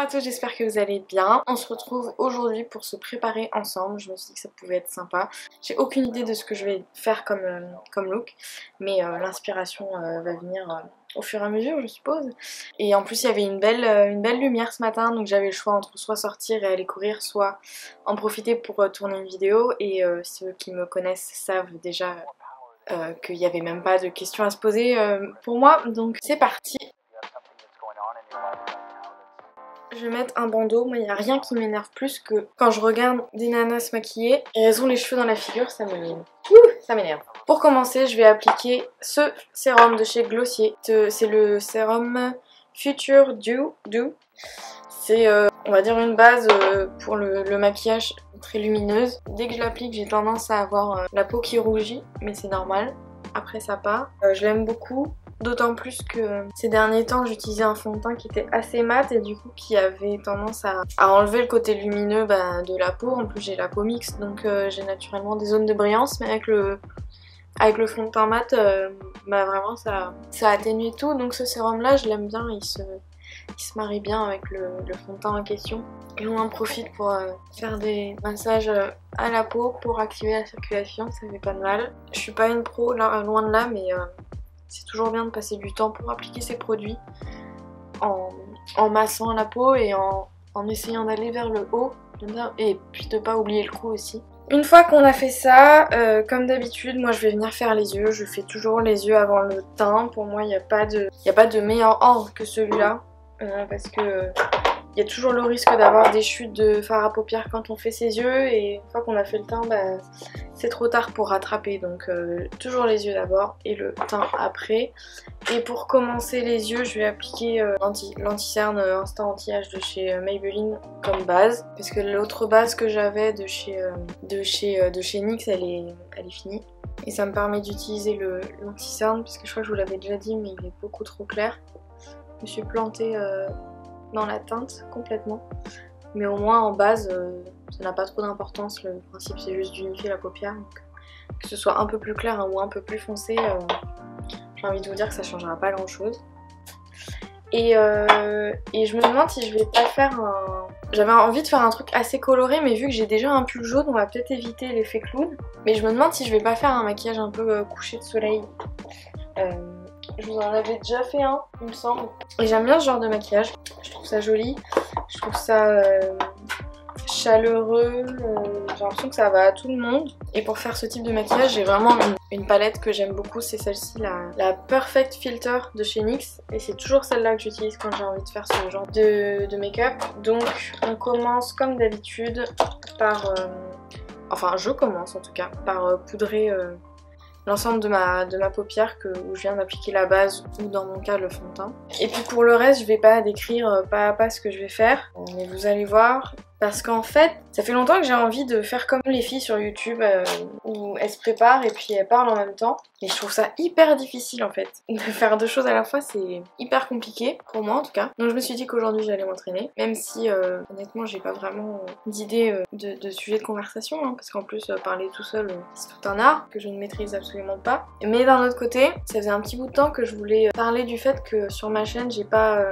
à tous, j'espère que vous allez bien. On se retrouve aujourd'hui pour se préparer ensemble. Je me suis dit que ça pouvait être sympa. J'ai aucune idée de ce que je vais faire comme look, mais l'inspiration va venir au fur et à mesure, je suppose. Et en plus il y avait une belle lumière ce matin, donc j'avais le choix entre soit sortir et aller courir, soit en profiter pour tourner une vidéo. Et ceux qui me connaissent savent déjà qu'il n'y avait même pas de questions à se poser pour moi, donc c'est parti. Je vais mettre un bandeau. Moi il n'y a rien qui m'énerve plus que quand je regarde des nanas se maquiller et elles ont les cheveux dans la figure, ça m'énerve. Pour commencer, je vais appliquer ce sérum de chez Glossier. C'est le sérum Future Dew. C'est on va dire une base pour le maquillage très lumineuse. Dès que je l'applique, j'ai tendance à avoir la peau qui rougit, mais c'est normal. Après ça part. Je l'aime beaucoup. D'autant plus que ces derniers temps j'utilisais un fond de teint qui était assez mat et du coup qui avait tendance à enlever le côté lumineux de la peau. En plus j'ai la peau mixte, donc j'ai naturellement des zones de brillance, mais avec le fond de teint mat vraiment ça atténue tout. Donc ce sérum là je l'aime bien, il se marie bien avec le fond de teint en question. Et on en profite pour faire des massages à la peau pour activer la circulation, ça fait pas de mal. Je suis pas une pro là, loin de là, mais c'est toujours bien de passer du temps pour appliquer ces produits en massant la peau et en essayant d'aller vers le haut, et puis de pas oublier le cou aussi. Une fois qu'on a fait ça, comme d'habitude, moi je vais venir faire les yeux. Je fais toujours les yeux avant le teint. Pour moi il n'y a pas de meilleur ordre que celui-là, parce que il y a toujours le risque d'avoir des chutes de fard à paupières quand on fait ses yeux, et une fois qu'on a fait le teint, c'est trop tard pour rattraper. Donc toujours les yeux d'abord et le teint après. Et pour commencer les yeux, je vais appliquer l'anti-cerne Instant Anti-Âge de chez Maybelline comme base, parce que l'autre base que j'avais de chez NYX, elle est finie. Et ça me permet d'utiliser l'anti-cerne, parce que je crois que je vous l'avais déjà dit, mais il est beaucoup trop clair. Je me suis plantée dans la teinte complètement, mais au moins en base ça n'a pas trop d'importance. Le principe c'est juste d'unifier la paupière, donc que ce soit un peu plus clair ou un peu plus foncé, j'ai envie de vous dire que ça changera pas grand chose. Et je me demande si je vais pas faire j'avais envie de faire un truc assez coloré, mais vu que j'ai déjà un pull jaune, on va peut-être éviter l'effet clown. Mais je me demande si je vais pas faire un maquillage un peu couché de soleil. Je vous en avais déjà fait un, il me semble. Et j'aime bien ce genre de maquillage. Je trouve ça joli. Je trouve ça chaleureux. J'ai l'impression que ça va à tout le monde. Et pour faire ce type de maquillage, j'ai vraiment une palette que j'aime beaucoup. C'est celle-ci, la Perfect Filter de chez NYX. Et c'est toujours celle-là que j'utilise quand j'ai envie de faire ce genre de make-up. Donc on commence comme d'habitude par... enfin je commence en tout cas par poudrer... l'ensemble de ma paupière où je viens d'appliquer la base, ou dans mon cas le fond de teint. Et puis pour le reste, je vais pas décrire pas à pas ce que je vais faire, mais vous allez voir. Parce qu'en fait, ça fait longtemps que j'ai envie de faire comme les filles sur YouTube où elles se préparent et puis elles parlent en même temps. Mais je trouve ça hyper difficile en fait. De faire deux choses à la fois, c'est hyper compliqué, pour moi en tout cas. Donc je me suis dit qu'aujourd'hui j'allais m'entraîner, même si honnêtement j'ai pas vraiment d'idée de sujet de conversation, hein, parce qu'en plus parler tout seul c'est tout un art que je ne maîtrise absolument pas. Mais d'un autre côté, ça faisait un petit bout de temps que je voulais parler du fait que sur ma chaîne j'ai pas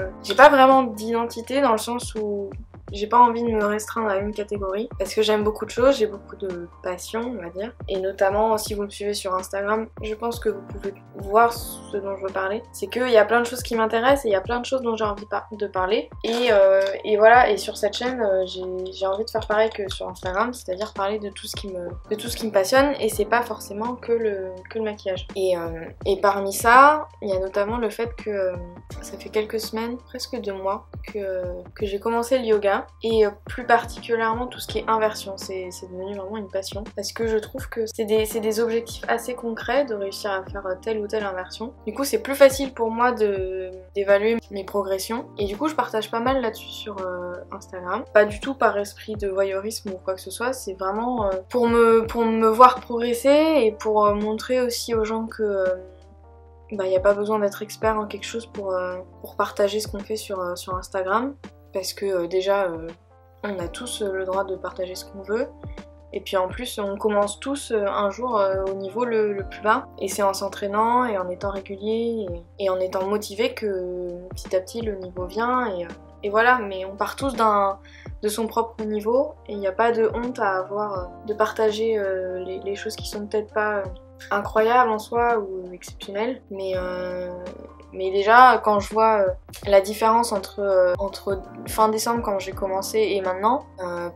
vraiment d'identité, dans le sens où j'ai pas envie de me restreindre à une catégorie, parce que j'aime beaucoup de choses, j'ai beaucoup de passion on va dire, et notamment si vous me suivez sur Instagram, je pense que vous pouvez voir ce dont je veux parler. C'est qu'il y a plein de choses qui m'intéressent et il y a plein de choses dont j'ai envie de parler, et voilà. Et sur cette chaîne j'ai envie de faire pareil que sur Instagram, c'est-à-dire parler de tout ce qui me passionne, et c'est pas forcément que le maquillage. Et parmi ça, il y a notamment le fait que ça fait quelques semaines, presque 2 mois, que j'ai commencé le yoga. Et plus particulièrement tout ce qui est inversion, c'est devenu vraiment une passion, parce que je trouve que c'est des objectifs assez concrets de réussir à faire telle ou telle inversion. Du coup c'est plus facile pour moi d'évaluer mes progressions, et du coup je partage pas mal là-dessus sur Instagram. Pas du tout par esprit de voyeurisme ou quoi que ce soit, c'est vraiment pour me voir progresser, et pour montrer aussi aux gens que il n'y a pas besoin d'être expert en quelque chose pour partager ce qu'on fait sur Instagram. Parce que déjà on a tous le droit de partager ce qu'on veut, et puis en plus on commence tous un jour au niveau le plus bas, et c'est en s'entraînant et en étant régulier et en étant motivé que petit à petit le niveau vient, et voilà, mais on part tous de son propre niveau et il n'y a pas de honte à avoir de partager les choses qui sont peut-être pas incroyables en soi ou exceptionnelles, mais déjà quand je vois la différence entre fin décembre quand j'ai commencé et maintenant,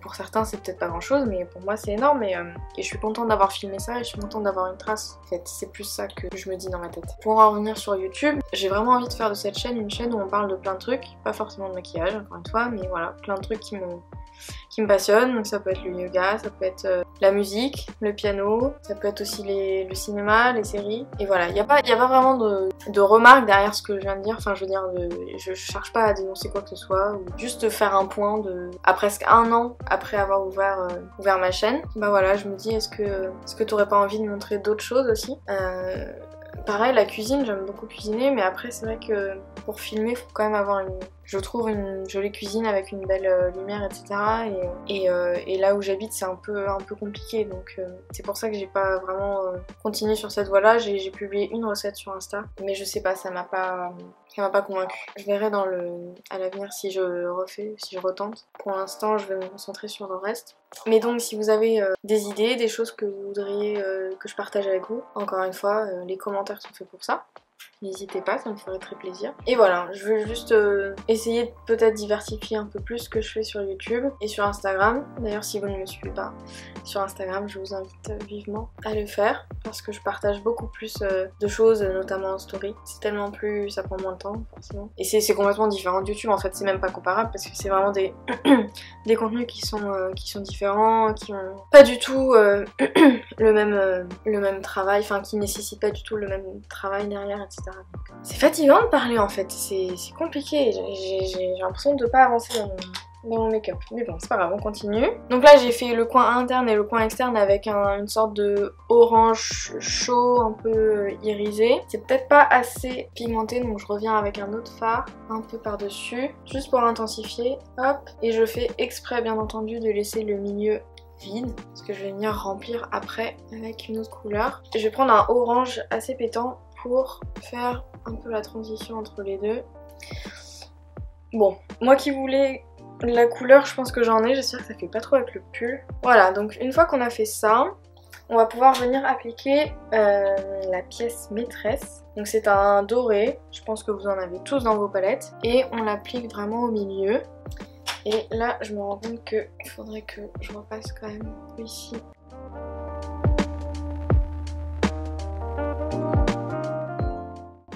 pour certains c'est peut-être pas grand chose mais pour moi c'est énorme et je suis contente d'avoir filmé ça et je suis contente d'avoir une trace. En fait c'est plus ça que je me dis dans ma tête. Pour en revenir sur YouTube, j'ai vraiment envie de faire de cette chaîne une chaîne où on parle de plein de trucs, pas forcément de maquillage encore une fois, mais voilà, plein de trucs qui me passionnent. Donc ça peut être le yoga, ça peut être la musique, le piano, ça peut être aussi le cinéma, les séries. Et voilà, il n'y a pas vraiment de remarques derrière ce que je viens de dire. Enfin je veux dire, je cherche pas à dénoncer quoi que ce soit, ou juste faire un point à presque un an après avoir ouvert ma chaîne. Bah voilà, je me dis est-ce que t'aurais pas envie de montrer d'autres choses aussi. Pareil, la cuisine, j'aime beaucoup cuisiner, mais après c'est vrai que pour filmer, il faut quand même avoir je trouve une jolie cuisine avec une belle lumière, etc. Et là où j'habite, c'est un peu compliqué, donc c'est pour ça que j'ai pas vraiment continué sur cette voie-là. J'ai publié une recette sur Insta, mais je sais pas, ça m'a pas convaincue. Je verrai à l'avenir si je retente. Pour l'instant, je vais me concentrer sur le reste. Mais donc si vous avez des idées, des choses que vous voudriez que je partage avec vous, encore une fois, les commentaires sont faits pour ça. N'hésitez pas, ça me ferait très plaisir. Et voilà, je veux juste essayer de peut-être diversifier un peu plus ce que je fais sur YouTube et sur Instagram. D'ailleurs, si vous ne me suivez pas sur Instagram, je vous invite vivement à le faire parce que je partage beaucoup plus de choses, notamment en story. C'est tellement plus... ça prend moins de temps, forcément. Et c'est complètement différent de YouTube, en fait, c'est même pas comparable parce que c'est vraiment des contenus qui sont différents, qui ont pas du tout le même travail, enfin qui nécessitent pas du tout le même travail derrière, etc. C'est fatigant de parler en fait, c'est compliqué, j'ai l'impression de pas avancer dans mon make-up. Mais bon, c'est pas grave, on continue. Donc là j'ai fait le coin interne et le coin externe avec une sorte de orange chaud, un peu irisé. C'est peut-être pas assez pigmenté, donc je reviens avec un autre fard, un peu par-dessus, juste pour intensifier. Hop, et je fais exprès bien entendu de laisser le milieu vide, parce que je vais venir remplir après avec une autre couleur. Je vais prendre un orange assez pétant pour faire un peu la transition entre les deux. Bon, moi qui voulais la couleur, je pense que j'en ai, j'espère que ça fait pas trop avec le pull. Voilà, donc une fois qu'on a fait ça, on va pouvoir venir appliquer la pièce maîtresse. Donc c'est un doré, je pense que vous en avez tous dans vos palettes. Et on l'applique vraiment au milieu. Et là, je me rends compte qu'il faudrait que je repasse quand même ici.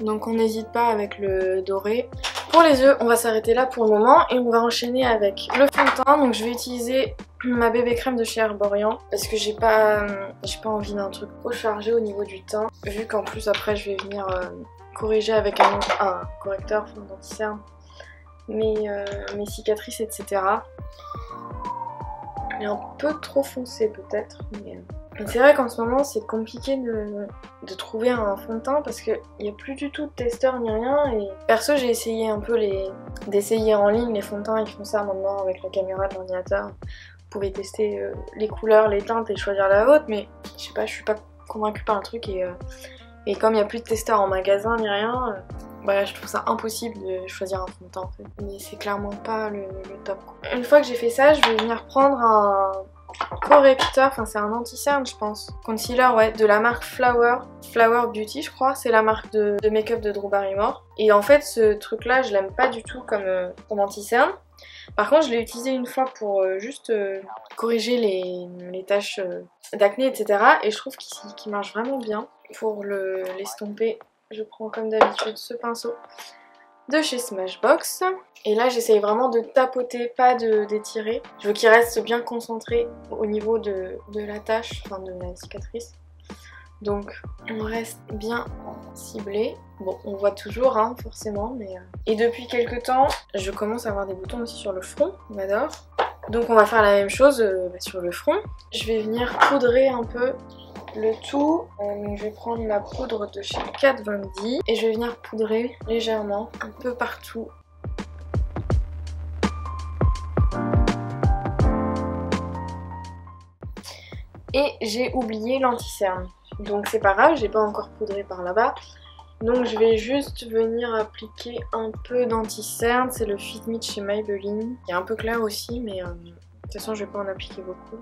Donc on n'hésite pas avec le doré. Pour les yeux, on va s'arrêter là pour le moment et on va enchaîner avec le fond de teint. Donc je vais utiliser ma bébé crème de chez Herborian parce que j'ai pas envie d'un truc trop chargé au niveau du teint. Vu qu'en plus après je vais venir corriger avec un correcteur, enfin un anti-cerne, mes cicatrices, etc. Il est un peu trop foncé peut-être, mais... C'est vrai qu'en ce moment c'est compliqué de trouver un fond de teint parce qu'il n'y a plus du tout de testeur ni rien et perso j'ai essayé un peu d'essayer en ligne les fonds de teint, ils font ça maintenant avec la caméra de l'ordinateur. Vous pouvez tester les couleurs, les teintes et choisir la vôtre, mais je sais pas, je suis pas convaincue par le truc et comme il n'y a plus de testeur en magasin ni rien, voilà, je trouve ça impossible de choisir un fond de teint en fait. Mais c'est clairement pas le top quoi. Une fois que j'ai fait ça, je vais venir prendre un correcteur, enfin c'est un anti-cerne je pense, concealer ouais, de la marque Flower Beauty je crois, c'est la marque de make-up de Drew Barrymore. Et en fait ce truc là je l'aime pas du tout comme anti-cerne. Par contre je l'ai utilisé une fois pour juste corriger les taches d'acné etc. Et je trouve qu'il marche vraiment bien. Pour l'estomper, je prends comme d'habitude ce pinceau de chez Smashbox. Et là j'essaye vraiment de tapoter, pas d'étirer. Je veux qu'il reste bien concentré au niveau de la tache, enfin de la cicatrice. Donc on reste bien ciblé. Bon, on voit toujours hein, forcément, mais... Et depuis quelques temps, je commence à avoir des boutons aussi sur le front, on adore. Donc on va faire la même chose sur le front. Je vais venir poudrer un peu le tout. Donc je vais prendre la poudre de chez Kat Von D et je vais venir poudrer légèrement un peu partout. Et j'ai oublié l'anti-cerne. Donc c'est pas grave, j'ai pas encore poudré par là-bas. Donc je vais juste venir appliquer un peu d'anti-cerne. C'est le Fit Me de chez Maybelline. Il est un peu clair aussi, mais de toute façon je vais pas en appliquer beaucoup.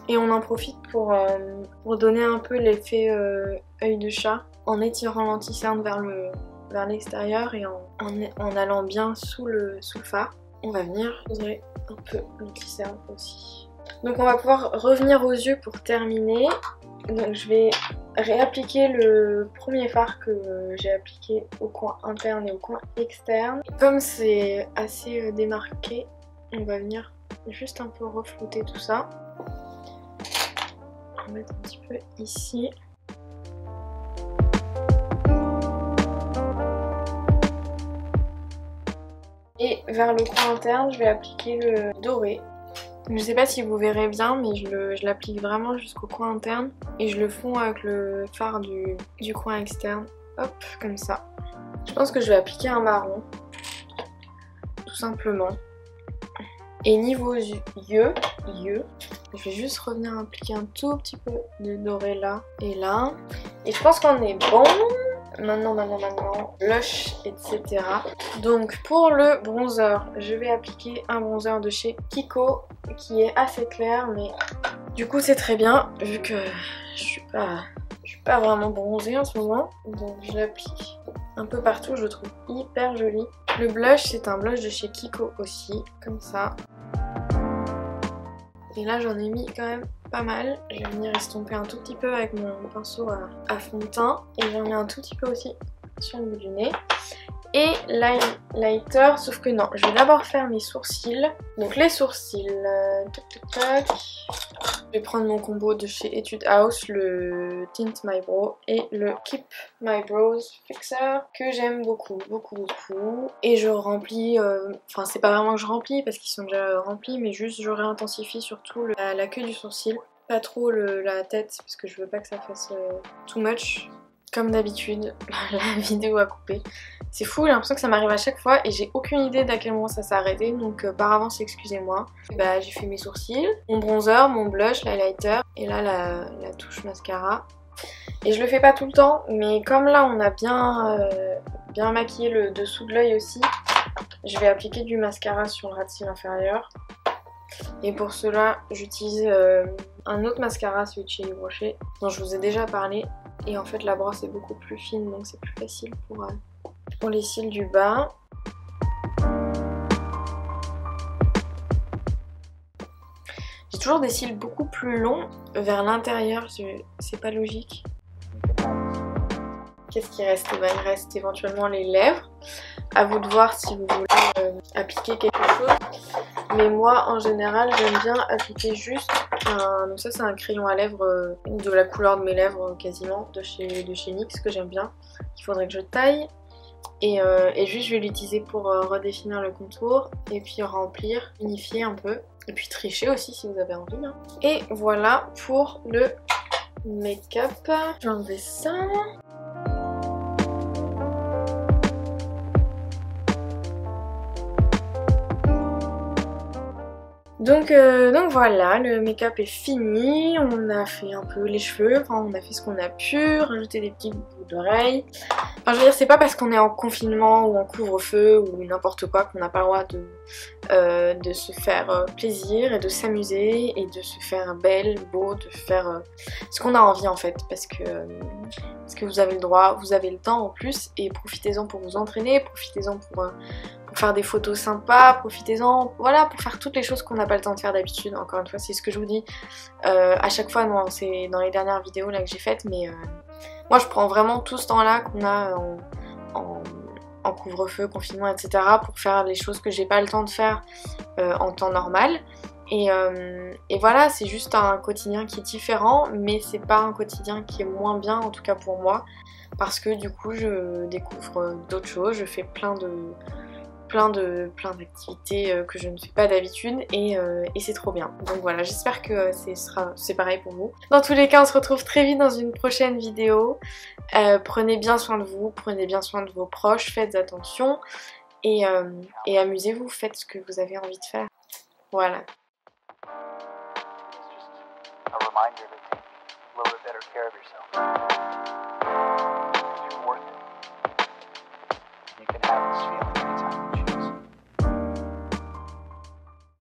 Et on en profite pour donner un peu l'effet œil de chat en étirant l'anti-cerne vers l'extérieur et en allant bien sous le fard. On va venir poser un peu l'anti-cerne aussi. Donc on va pouvoir revenir aux yeux pour terminer. Donc je vais réappliquer le premier fard que j'ai appliqué au coin interne et au coin externe. Comme c'est assez démarqué, on va venir juste un peu reflouter tout ça. On va mettre un petit peu ici. Et vers le coin interne, je vais appliquer le doré. Je sais pas si vous verrez bien, mais je l'applique vraiment jusqu'au coin interne. Et je le fonds avec le fard du coin externe. Hop, comme ça. Je pense que je vais appliquer un marron. Tout simplement. Et niveau yeux, je vais juste revenir appliquer un tout petit peu de doré là et là. Et je pense qu'on est bon. Maintenant, blush, etc. Donc pour le bronzer, je vais appliquer un bronzer de chez Kiko qui est assez clair, mais du coup c'est très bien vu que je suis pas vraiment bronzée en ce moment. Donc je l'applique un peu partout, je le trouve hyper joli. Le blush, c'est un blush de chez Kiko aussi, comme ça. Et là j'en ai mis quand même pas mal. Je vais venir estomper un tout petit peu avec mon pinceau à fond de teint. Et j'en mets un tout petit peu aussi sur le bout du nez. Et l'highlighter, sauf que non, je vais d'abord faire mes sourcils. Donc les sourcils, tac. Je vais prendre mon combo de chez Etude House, le Tint My Brow et le Keep My Brows Fixer que j'aime beaucoup. Et je remplis, enfin c'est pas vraiment que je remplis parce qu'ils sont déjà remplis, mais juste je réintensifie surtout la queue du sourcil. Pas trop la tête parce que je veux pas que ça fasse too much. Comme d'habitude, la vidéo a coupé. C'est fou, j'ai l'impression que ça m'arrive à chaque fois et j'ai aucune idée d'à quel moment ça s'est arrêté, donc par avance excusez-moi. Bah, j'ai fait mes sourcils, mon bronzer, mon blush, l'highlighter et là la touche mascara. Et je le fais pas tout le temps, mais comme là on a bien maquillé le dessous de l'œil aussi, je vais appliquer du mascara sur le ras de cils inférieur. Et pour cela j'utilise un autre mascara, celui de chez Yves Rocher, dont je vous ai déjà parlé. Et en fait la brosse est beaucoup plus fine, donc c'est plus facile pour les cils du bas. J'ai toujours des cils beaucoup plus longs vers l'intérieur, c'est pas logique. Qu'est-ce qui reste? Il reste éventuellement les lèvres. À vous de voir si vous voulez appliquer quelque chose. Mais moi en général j'aime bien appliquer juste donc ça c'est un crayon à lèvres de la couleur de mes lèvres quasiment de chez NYX que j'aime bien, qu'il faudrait que je taille. Et juste je vais l'utiliser pour redéfinir le contour et puis remplir, unifier un peu. Et puis tricher aussi si vous avez envie. Hein. Et voilà pour le make-up. Je vais enlever ça. Donc voilà, le make-up est fini, on a fait un peu les cheveux, enfin on a fait ce qu'on a pu, rajouter des petits bouts d'oreilles. Enfin je veux dire, c'est pas parce qu'on est en confinement ou en couvre-feu ou n'importe quoi qu'on n'a pas le droit de se faire plaisir et de s'amuser et de se faire belle, beau, de faire ce qu'on a envie en fait, parce que vous avez le droit, vous avez le temps en plus, et profitez-en pour vous entraîner, profitez-en pour faire des photos sympas, profitez-en, voilà, pour faire toutes les choses qu'on n'a pas le temps de faire d'habitude. Encore une fois, c'est ce que je vous dis à chaque fois, non, c'est dans les dernières vidéos là que j'ai faites, mais moi je prends vraiment tout ce temps-là qu'on a en couvre-feu, confinement, etc. pour faire les choses que j'ai pas le temps de faire en temps normal. Et voilà, c'est juste un quotidien qui est différent, mais c'est pas un quotidien qui est moins bien, en tout cas pour moi, parce que du coup je découvre d'autres choses, je fais plein d'activités que je ne fais pas d'habitude et c'est trop bien. Donc voilà, j'espère que c'est pareil pour vous. Dans tous les cas, on se retrouve très vite dans une prochaine vidéo. Prenez bien soin de vous, prenez bien soin de vos proches, faites attention et amusez-vous, faites ce que vous avez envie de faire. Voilà. A reminder to take a little bit better care of yourself. You're worth it. Je vais